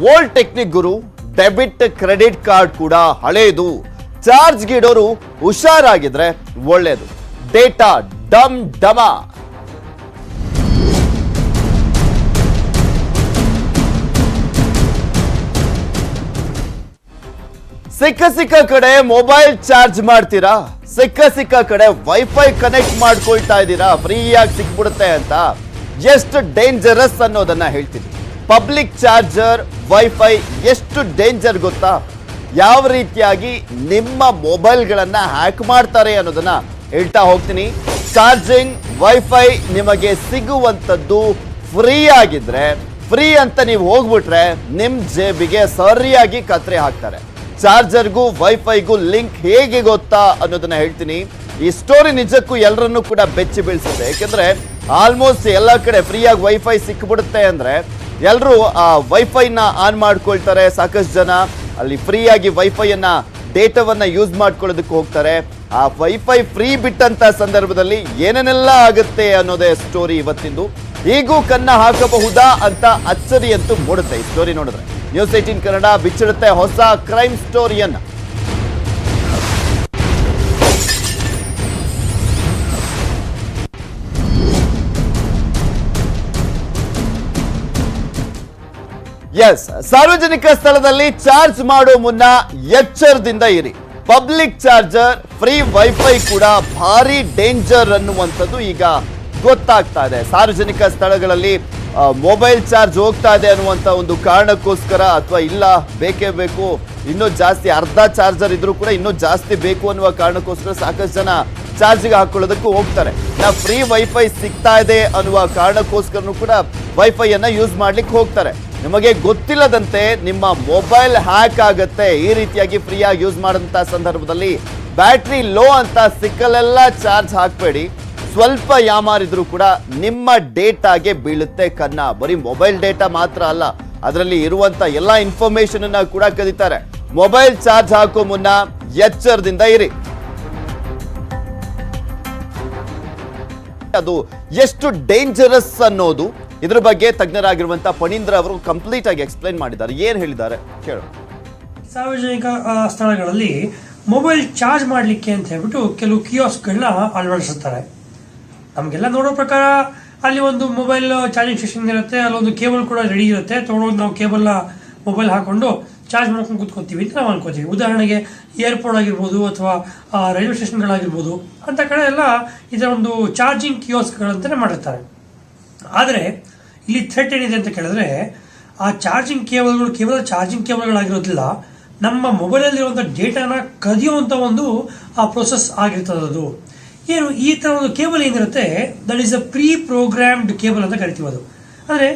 Volt technique ಗುರು debit credit card ಕೂಡ ಹಳೇದು. Charge ಗಿಡೋರು ಹುಷಾರಾಗಿದ್ರೆ ಒಳ್ಳೇದು. ಡೇಟಾ ಡಮ್ ಡಮ. ಸಿಕ್ಕ ಕಡೆ ಮೊಬೈಲ್ ಚಾರ್ಜ್ ಮಾಡ್ತೀರಾ, ಸಿಕ್ಕ ಕಡೆ ವೈಫೈ ಕನೆಕ್ಟ್ ಮಾಡ್ಕೊಳ್ತಾ ಇದ್ದೀರಾ, ಫ್ರೀಯಾಗಿ ಸಿಕ್ಬಿಡುತ್ತೆ ಅಂತ. ಎಷ್ಟು ಡೇಂಜರಸ್ ಅನ್ನೋದನ್ನ ಹೇಳ್ತೀನಿ. ಪಬ್ಲಿಕ್ ಚಾರ್ಜರ್ ವೈಫೈ ಎಷ್ಟು ಡೇಂಜರ್ ಗೊತ್ತಾ? ಯಾವ ರೀತಿಯಾಗಿ ನಿಮ್ಮ ಮೊಬೈಲ್ಗಳನ್ನ ಹ್ಯಾಕ್ ಮಾಡ್ತಾರೆ ಅನ್ನೋದನ್ನ ಹೇಳ್ತಾ ಹೋಗ್ತೀನಿ. ಚಾರ್ಜಿಂಗ್ ವೈಫೈ ನಿಮಗೆ ಸಿಗುವಂಥದ್ದು ಫ್ರೀ ಆಗಿದ್ರೆ, ಫ್ರೀ ಅಂತ ನೀವು ಹೋಗ್ಬಿಟ್ರೆ ನಿಮ್ ಜೇಬಿಗೆ ಸರಿಯಾಗಿ ಕತ್ರೆ ಹಾಕ್ತಾರೆ. ಚಾರ್ಜರ್ಗೂ ವೈಫೈಗೂ ಲಿಂಕ್ ಹೇಗೆ ಗೊತ್ತಾ ಅನ್ನೋದನ್ನ ಹೇಳ್ತೀನಿ. ಈ ಸ್ಟೋರಿ ನಿಜಕ್ಕೂ ಎಲ್ಲರನ್ನೂ ಕೂಡ ಬೆಚ್ಚಿ ಬೀಳಿಸುತ್ತೆ. ಯಾಕೆಂದ್ರೆ ಆಲ್ಮೋಸ್ಟ್ ಎಲ್ಲ ಕಡೆ ಫ್ರೀಯಾಗಿ ವೈಫೈ ಸಿಕ್ಬಿಡುತ್ತೆ ಅಂದ್ರೆ ಎಲ್ಲರೂ ಆ ವೈಫೈನ ಆನ್ ಮಾಡ್ಕೊಳ್ತಾರೆ. ಸಾಕಷ್ಟು ಜನ ಅಲ್ಲಿ ಫ್ರೀಯಾಗಿ ವೈಫೈಯನ್ನ ಡೇಟಾವನ್ನ ಯೂಸ್ ಮಾಡ್ಕೊಳ್ಳೋದಕ್ಕೆ ಹೋಗ್ತಾರೆ. ಆ ವೈಫೈ ಫ್ರೀ ಬಿಟ್ಟಂತ ಸಂದರ್ಭದಲ್ಲಿ ಏನೇನೆಲ್ಲ ಆಗುತ್ತೆ ಅನ್ನೋದೇ ಸ್ಟೋರಿ ಇವತ್ತಿಂದು. ಈಗೂ ಕನ್ನ ಹಾಕಬಹುದಾ ಅಂತ ಅಚ್ಚರಿಯಂತೂ ಮೂಡುತ್ತೆ ಈ ಸ್ಟೋರಿ ನೋಡಿದ್ರೆ. ನ್ಯೂಸ್ 18 ಕನ್ನಡ ಬಿಚ್ಚಿಡುತ್ತೆ ಹೊಸ ಕ್ರೈಮ್ ಸ್ಟೋರಿಯನ್ನ. ಎಸ್, ಸಾರ್ವಜನಿಕ ಸ್ಥಳದಲ್ಲಿ ಚಾರ್ಜ್ ಮಾಡೋ ಮುನ್ನ ಎಚ್ಚರದಿಂದ ಇರಿ. ಪಬ್ಲಿಕ್ ಚಾರ್ಜರ್, ಫ್ರೀ ವೈಫೈ ಕೂಡ ಭಾರಿ ಡೇಂಜರ್ ಅನ್ನುವಂಥದ್ದು ಈಗ ಗೊತ್ತಾಗ್ತಾ ಇದೆ. ಸಾರ್ವಜನಿಕ ಸ್ಥಳಗಳಲ್ಲಿ ಮೊಬೈಲ್ ಚಾರ್ಜ್ ಹೋಗ್ತಾ ಇದೆ ಅನ್ನುವಂಥ ಒಂದು ಕಾರಣಕ್ಕೋಸ್ಕರ, ಅಥವಾ ಇಲ್ಲ ಬೇಕೇ ಬೇಕು ಇನ್ನೂ ಜಾಸ್ತಿ, ಅರ್ಧ ಚಾರ್ಜರ್ ಇದ್ರೂ ಕೂಡ ಇನ್ನೂ ಜಾಸ್ತಿ ಬೇಕು ಅನ್ನುವ ಕಾರಣಕ್ಕೋಸ್ಕರ ಸಾಕಷ್ಟು ಜನ ಚಾರ್ಜಿಗೆ ಹಾಕೊಳ್ಳೋದಕ್ಕೂ ಹೋಗ್ತಾರೆ. ಫ್ರೀ ವೈಫೈ ಸಿಗ್ತಾ ಇದೆ ಅನ್ನುವ ಕಾರಣಕ್ಕೋಸ್ಕರನೂ ಕೂಡ ವೈಫೈಯನ್ನ ಯೂಸ್ ಮಾಡ್ಲಿಕ್ಕೆ ಹೋಗ್ತಾರೆ. ನಿಮಗೆ ಗೊತ್ತಿಲ್ಲದಂತೆ ನಿಮ್ಮ ಮೊಬೈಲ್ ಹ್ಯಾಕ್ ಆಗುತ್ತೆ. ಈ ರೀತಿಯಾಗಿ ಫ್ರೀಯಾಗಿ ಯೂಸ್ ಮಾಡೋಂಥ ಸಂದರ್ಭದಲ್ಲಿ ಬ್ಯಾಟ್ರಿ ಲೋ ಅಂತ ಸಿಕ್ಕಲೆಲ್ಲ ಚಾರ್ಜ್ ಹಾಕಬೇಡಿ. ಸ್ವಲ್ಪ ಯಾಮಾರಿದ್ರು ಕೂಡ ನಿಮ್ಮ ಡೇಟಾಗೆ ಬೀಳುತ್ತೆ ಕನ್ನ. ಬರೀ ಮೊಬೈಲ್ ಡೇಟಾ ಮಾತ್ರ ಅಲ್ಲ, ಅದರಲ್ಲಿ ಇರುವಂತ ಎಲ್ಲ ಇನ್ಫಾರ್ಮೇಶನ್ ಅನ್ನ ಕೂಡ ಕದೀತಾರೆ. ಮೊಬೈಲ್ ಚಾರ್ಜ್ ಹಾಕೋ ಮುನ್ನ ಎಚ್ಚರದಿಂದ ಇರಿ. ಅದು ಎಷ್ಟು ಡೇಂಜರಸ್ ಅನ್ನೋದು ಇದ್ರ ಬಗ್ಗೆ ತಜ್ಞರಾಗಿರುವಂತಹ ಫಣೀಂದ್ರ ಅವರು ಕಂಪ್ಲೀಟ್ ಆಗಿ ಎಕ್ಸ್ಪ್ಲೈನ್ ಮಾಡಿದ್ದಾರೆ. ಏನ್ ಹೇಳಿದ್ದಾರೆ ಕೇಳೋಣ. ಸಾರ್ವಜನಿಕ ಸ್ಥಳಗಳಲ್ಲಿ ಮೊಬೈಲ್ ಚಾರ್ಜ್ ಮಾಡಲಿಕ್ಕೆ ಅಂತ ಹೇಳ್ಬಿಟ್ಟು ಕೆಲವು ಕಿಯೋಸ್ಕ್ಗಳನ್ನ ಅಳವಡಿಸುತ್ತಾರೆ. ನಮಗೆಲ್ಲ ನೋಡೋ ಪ್ರಕಾರ ಅಲ್ಲಿ ಒಂದು ಮೊಬೈಲ್ ಚಾರ್ಜಿಂಗ್ ಸ್ಟೇಷನ್ ಇರುತ್ತೆ, ಅಲ್ಲೊಂದು ಕೇಬಲ್ ಕೂಡ ರೆಡಿ ಇರುತ್ತೆ. ತೊಗೊಂಡೋಗಿ ನಾವು ಕೇಬಲ್ನ ಮೊಬೈಲ್ ಹಾಕೊಂಡು ಚಾರ್ಜ್ ಮಾಡ್ಕೊಂಡು ಕೂತ್ಕೋತೀವಿ ಅಂತ ನಾವು ಅನ್ಕೋತೀವಿ. ಉದಾಹರಣೆಗೆ ಏರ್ಪೋರ್ಟ್ ಆಗಿರ್ಬೋದು ಅಥವಾ ರೈಲ್ವೆ ಸ್ಟೇಷನ್ಗಳಾಗಿರ್ಬೋದು ಅಂತ ಕಡೆ ಎಲ್ಲ ಇದರ ಒಂದು ಚಾರ್ಜಿಂಗ್ ಕಿಯೋಸ್ಕ್ಗಳಂತಾನೆ ಮಾಡಿರ್ತಾರೆ. ಆದರೆ ಇಲ್ಲಿ ಥ್ರೆಟ್ ಏನಿದೆ ಅಂತ ಕೇಳಿದ್ರೆ, ಆ ಚಾರ್ಜಿಂಗ್ ಕೇಬಲ್ಗಳು ಕೇವಲ ಚಾರ್ಜಿಂಗ್ ಕೇಬಲ್ಗಳಾಗಿರೋದಿಲ್ಲ, ನಮ್ಮ ಮೊಬೈಲಲ್ಲಿರುವಂಥ ಡೇಟಾನ ಕದಿಯುವಂಥ ಒಂದು ಆ ಪ್ರೊಸೆಸ್ ಆಗಿರ್ತದೆ. ಏನು ಈ ಥರ ಒಂದು ಕೇಬಲ್ ಏನಿರುತ್ತೆ, that is a pre programmed cable ಅಂತ ಕರಿತೀವಿ. ಅದು ಅಂದರೆ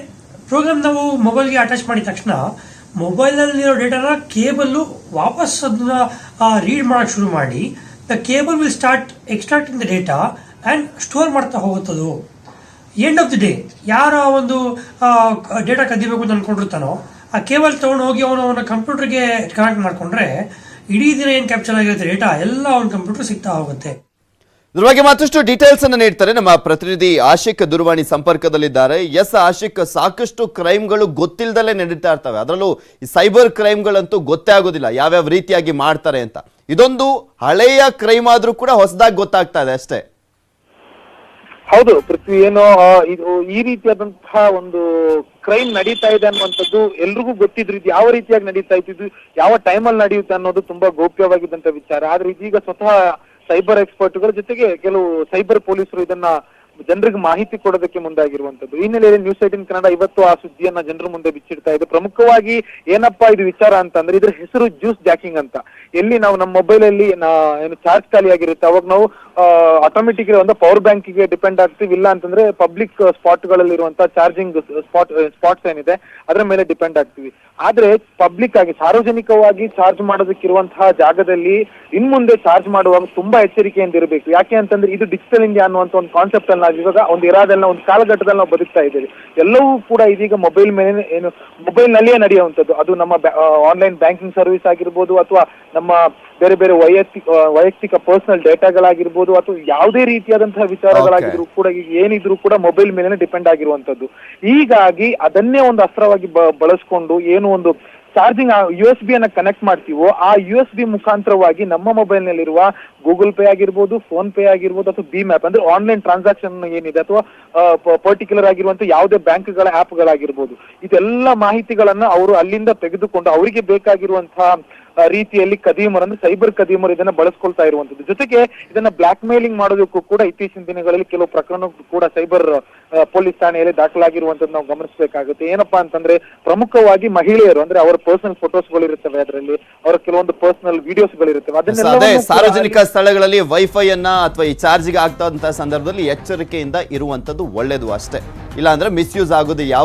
ಪ್ರೋಗ್ರಾಮ್ ನಾವು ಮೊಬೈಲ್ಗೆ ಅಟ್ಯಾಚ್ ಮಾಡಿದ ತಕ್ಷಣ ಮೊಬೈಲಲ್ಲಿರೋ ಡೇಟಾನ ಕೇಬಲ್ಲು ವಾಪಸ್ ಅದನ್ನ ರೀಡ್ ಮಾಡೋಕ್ಕೆ ಶುರು ಮಾಡಿ, the cable will start extracting the data and store ಮಾಡ್ತಾ ಹೋಗುತ್ತದು. ಎಂಡ್ ಆಫ್ ದಿ ಡೇ ಯಾರು ಒಂದು ಡೇಟಾ ಕದಿಬೇಕು ಅಂತ ಅನ್ಕೊಂಡಿರ್ತಾನೋ, ಆ ಕೇಬಲ್ ತೊಗೊಂಡು ಹೋಗಿ ಅವನ ಕಂಪ್ಯೂಟರ್ಗೆ ಕನೆಕ್ಟ್ ಮಾಡಿಕೊಂಡ್ರೆ ಇಡೀ ದಿನ ಏನು ಕ್ಯಾಪ್ಚರ್ ಆಗಿರುತ್ತೆ ಡೇಟಾ ಎಲ್ಲ ಅವನ ಕಂಪ್ಯೂಟರ್ ಸಿಗ್ತಾ ಹೋಗುತ್ತೆ. ಇದ್ರ ಬಗ್ಗೆ ಮತ್ತಷ್ಟು ಡೀಟೇಲ್ಸ್ ಅನ್ನು ನೀಡ್ತಾರೆ ನಮ್ಮ ಪ್ರತಿನಿಧಿ ಆಶಿಕ್ ದೂರವಾಣಿ ಸಂಪರ್ಕದಲ್ಲಿದ್ದಾರೆ. ಎಸ್ ಆಶಿಕ್, ಸಾಕಷ್ಟು ಕ್ರೈಮ್ಗಳು ಗೊತ್ತಿಲ್ಲದಲ್ಲೇ ನಡೀತಾ ಇರ್ತವೆ. ಅದರಲ್ಲೂ ಈ ಸೈಬರ್ ಕ್ರೈಮ್ಗಳಂತೂ ಗೊತ್ತೇ ಆಗೋದಿಲ್ಲ ಯಾವ್ಯಾವ ರೀತಿಯಾಗಿ ಮಾಡ್ತಾರೆ ಅಂತ. ಇದೊಂದು ಹಳೆಯ ಕ್ರೈಮ್ ಆದ್ರೂ ಕೂಡ ಹೊಸದಾಗಿ ಗೊತ್ತಾಗ್ತಾ ಇದೆ ಅಷ್ಟೇ. ಹೌದು ಪೃಥ್ವಿ, ಏನೋ ಇದು ಈ ರೀತಿಯಾದಂತಹ ಒಂದು ಕ್ರೈಮ್ ನಡೀತಾ ಇದೆ ಅನ್ನುವಂಥದ್ದು ಎಲ್ರಿಗೂ ಗೊತ್ತಿದ್ರು. ಇದು ಯಾವ ರೀತಿಯಾಗಿ ನಡೀತಾ ಇತ್ತು, ಯಾವ ಟೈಮಲ್ಲಿ ನಡೆಯುತ್ತೆ ಅನ್ನೋದು ತುಂಬಾ ಗೌಪ್ಯವಾಗಿದ್ದಂತ ವಿಚಾರ. ಆದ್ರೆ ಇದೀಗ ಸ್ವತಃ ಸೈಬರ್ ಎಕ್ಸ್ಪರ್ಟ್ಗಳ ಜೊತೆಗೆ ಕೆಲವು ಸೈಬರ್ ಪೊಲೀಸರು ಇದನ್ನ ಜನರಿಗೆ ಮಾಹಿತಿ ಕೊಡೋದಕ್ಕೆ ಮುಂದಾಗಿರುವಂತದ್ದು. ಈ ಹಿನ್ನೆಲೆಯಲ್ಲಿ ನ್ಯೂಸ್ 18 ಕನ್ನಡ ಇವತ್ತು ಆ ಸುದ್ದಿಯನ್ನ ಜನರ ಮುಂದೆ ಬಿಚ್ಚಿಡ್ತಾ ಇದೆ. ಪ್ರಮುಖವಾಗಿ ಏನಪ್ಪಾ ಇದು ವಿಚಾರ ಅಂತಂದ್ರೆ, ಇದ್ರ ಹೆಸರು ಜ್ಯೂಸ್ ಜಾಕಿಂಗ್ ಅಂತ. ಎಲ್ಲಿ ನಾವು ನಮ್ಮ ಮೊಬೈಲ್ ಅಲ್ಲಿ ಏನು ಚಾರ್ಜ್ ಖಾಲಿ ಆಗಿರುತ್ತೆ ಅವಾಗ ನಾವು ಆಟೋಮೆಟಿಕ್ ಒಂದು ಪವರ್ ಬ್ಯಾಂಕ್ ಗೆ ಡಿಪೆಂಡ್ ಆಗ್ತೀವಿ. ಇಲ್ಲ ಅಂತಂದ್ರೆ ಪಬ್ಲಿಕ್ ಸ್ಪಾಟ್ ಗಳಲ್ಲಿ ಇರುವಂತಹ ಚಾರ್ಜಿಂಗ್ ಸ್ಪಾಟ್ಸ್ ಏನಿದೆ ಅದರ ಮೇಲೆ ಡಿಪೆಂಡ್ ಆಗ್ತೀವಿ. ಆದ್ರೆ ಪಬ್ಲಿಕ್ ಆಗಿ ಸಾರ್ವಜನಿಕವಾಗಿ ಚಾರ್ಜ್ ಮಾಡೋದಕ್ಕಿರುವಂತಹ ಜಾಗದಲ್ಲಿ ಇನ್ಮುಂದೆ ಚಾರ್ಜ್ ಮಾಡುವಾಗ ತುಂಬಾ ಎಚ್ಚರಿಕೆಯಿಂದ ಇರಬೇಕು. ಯಾಕೆ ಅಂತಂದ್ರೆ ಇದು ಡಿಜಿಟಲ್ ಇಂಡಿಯಾ ಅನ್ನುವಂತ ಒಂದು ಕಾನ್ಸೆಪ್ಟ್ ಅನ್ನ ಇವಾಗ ಒಂದು ಇರಾದೆಲ್ಲ ಒಂದು ಕಾಲಘಟ್ಟದಲ್ಲಿ ನಾವು ಬದುಕ್ತಾ ಇದ್ದೇವೆ. ಎಲ್ಲವೂ ಕೂಡ ಇದೀಗ ಮೊಬೈಲ್ ಮೇಲೆ ಮೊಬೈಲ್ ನಲ್ಲಿಯೇ ನಡೆಯುವಂಥದ್ದು. ಅದು ನಮ್ಮ ಆನ್ಲೈನ್ ಬ್ಯಾಂಕಿಂಗ್ ಸರ್ವಿಸ್ ಆಗಿರ್ಬೋದು ಅಥವಾ ನಮ್ಮ ಬೇರೆ ಬೇರೆ ವೈಯಕ್ತಿಕ ಪರ್ಸನಲ್ ಡೇಟಾಗಳಾಗಿರ್ಬೋದು ಅಥವಾ ಯಾವುದೇ ರೀತಿಯಾದಂತಹ ವಿಚಾರಗಳಾಗಿದ್ರು ಕೂಡ ಈಗ ಏನಿದ್ರು ಕೂಡ ಮೊಬೈಲ್ ಮೇಲೆ ಡಿಪೆಂಡ್ ಆಗಿರುವಂತದ್ದು. ಹೀಗಾಗಿ ಅದನ್ನೇ ಒಂದು ಅಸ್ತ್ರವಾಗಿ ಬಳಸ್ಕೊಂಡು ಏನು ಒಂದು ಚಾರ್ಜಿಂಗ್ USB ಅನ್ನ ಕನೆಕ್ಟ್ ಮಾಡ್ತೀವೋ ಆ USB ಮುಖಾಂತರವಾಗಿ ನಮ್ಮ ಮೊಬೈಲ್ ನಲ್ಲಿರುವ ಗೂಗಲ್ ಪೇ ಆಗಿರ್ಬೋದು, ಫೋನ್ ಪೇ ಆಗಿರ್ಬೋದು ಅಥವಾ ಭೀಮ್ ಆಪ್ ಅಂದ್ರೆ ಆನ್ಲೈನ್ ಟ್ರಾನ್ಸಾಕ್ಷನ್ ಏನಿದೆ ಅಥವಾ ಪರ್ಟಿಕ್ಯುಲರ್ ಆಗಿರುವಂತ ಯಾವುದೇ ಬ್ಯಾಂಕ್ಗಳ ಆಪ್ಗಳಾಗಿರ್ಬೋದು, ಇದೆಲ್ಲ ಮಾಹಿತಿಗಳನ್ನ ಅವರು ಅಲ್ಲಿಂದ ತೆಗೆದುಕೊಂಡು ಅವರಿಗೆ ಬೇಕಾಗಿರುವಂತಹ ರೀತಿಯಲ್ಲಿ ಕದೀಮರ್ ಅಂದ್ರೆ ಸೈಬರ್ ಕದೀಮರ್ ಇದನ್ನ ಬಳಸ್ಕೊಳ್ತಾ ಇರುವಂತದ್ದು. ಜೊತೆಗೆ ಇದನ್ನ ಬ್ಲಾಕ್ ಮೇಲಿಂಗ್ ಮಾಡೋದಕ್ಕೂ ಕೂಡ ಇತ್ತೀಚಿನ ದಿನಗಳಲ್ಲಿ ಕೆಲವು ಪ್ರಕರಣ ಕೂಡ ಸೈಬರ್ ಪೊಲೀಸ್ ಠಾಣೆಯಲ್ಲಿ ದಾಖಲಾಗಿರುವಂತದ್ದು ನಾವು ಗಮನಿಸಬೇಕಾಗುತ್ತೆ. ಏನಪ್ಪಾ ಅಂತಂದ್ರೆ ಪ್ರಮುಖವಾಗಿ ಮಹಿಳೆಯರು ಅಂದ್ರೆ ಅವರ ಪರ್ಸನಲ್ ಫೋಟೋಸ್ಗಳಿರುತ್ತವೆ, ಅದರಲ್ಲಿ ಅವರ ಕೆಲವೊಂದು ಪರ್ಸನಲ್ ವಿಡಿಯೋಸ್ಗಳಿರುತ್ತವೆ. ಅದೇ ಸಾರ್ವಜನಿಕ ಸ್ಥಳಗಳಲ್ಲಿ ವೈಫೈ ಅನ್ನ ಅಥವಾ ಈ ಚಾರ್ಜ್ಗೆ ಆಗ್ತಾ ಸಂದರ್ಭದಲ್ಲಿ ಎಚ್ಚರಿಕೆಯಿಂದ ಇರುವಂತದ್ದು ಒಳ್ಳೇದು ಅಷ್ಟೇ. ಇಲ್ಲ ಅಂದ್ರೆ ಮಿಸ್ಯೂಸ್ ಆಗೋದು ಯಾವ